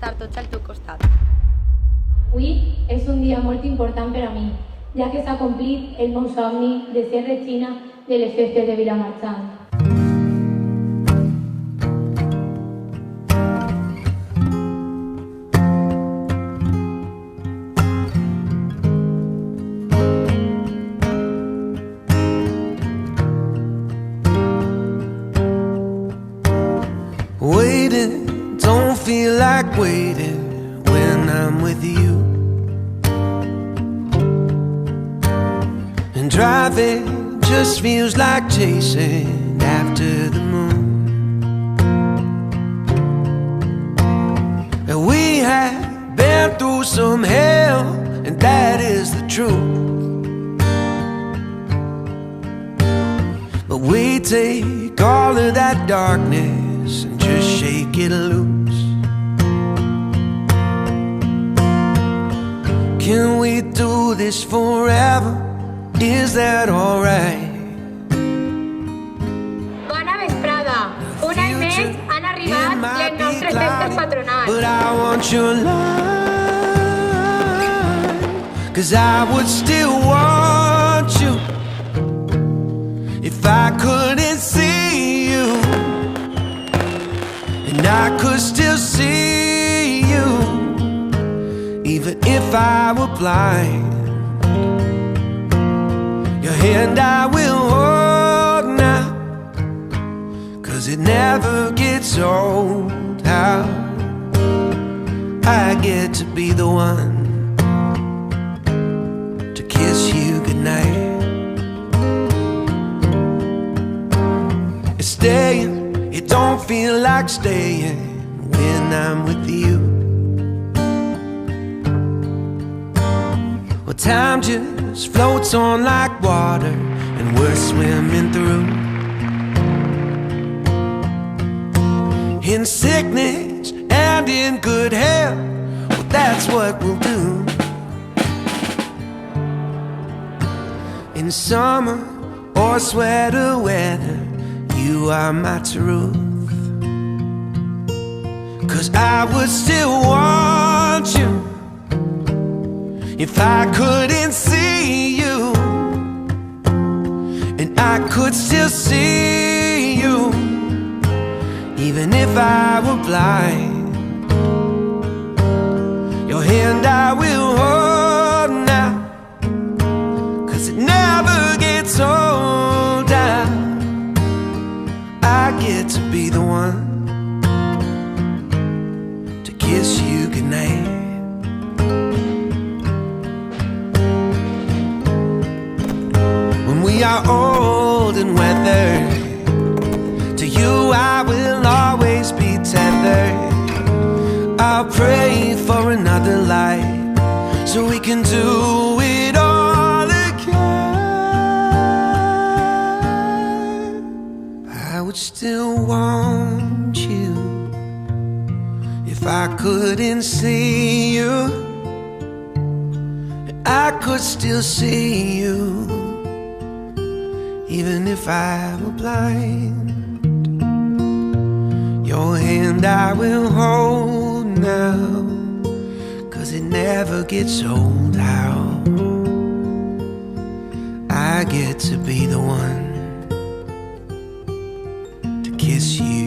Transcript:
estar tots al teu costat. Avui és un dia molt important per a mi, ja que s'ha complit el meu somni de ser Regina de les Fiestas de Vilamarxant. Waiting, don't feel like waiting when I'm with you. And driving just feels like chasing after the moon. And we have been through some hell, and that is the truth. But we take all of that darkness and just shake it loose. Can we do this forever? Is that alright? Bona vesprada! Un any més han arribat les nostres festes patronals. But I want your light, 'cause I would still want you if I couldn't see you, and I could still see you even if I were blind. Your hand I will hold now, 'cause it never gets old. How I get to be the one to kiss you goodnight. It's staying, it don't feel like staying when I'm with you. Well, time just floats on like water, and we're swimming through. In sickness and in good health, well, that's what we'll do. In summer or sweater weather, you are my truth. 'Cause I would still want you if I couldn't see you, and I could still see you even if I were blind. Your hand I will hold now, 'cause it never gets old. I get to be the one to kiss you goodnight. We are old and weathered, to you I will always be tethered. I'll pray for another life so we can do it all again. I would still want you if I couldn't see you, I could still see you even if I were blind. Your hand I will hold now, 'cause it never gets old. How I get to be the one to kiss you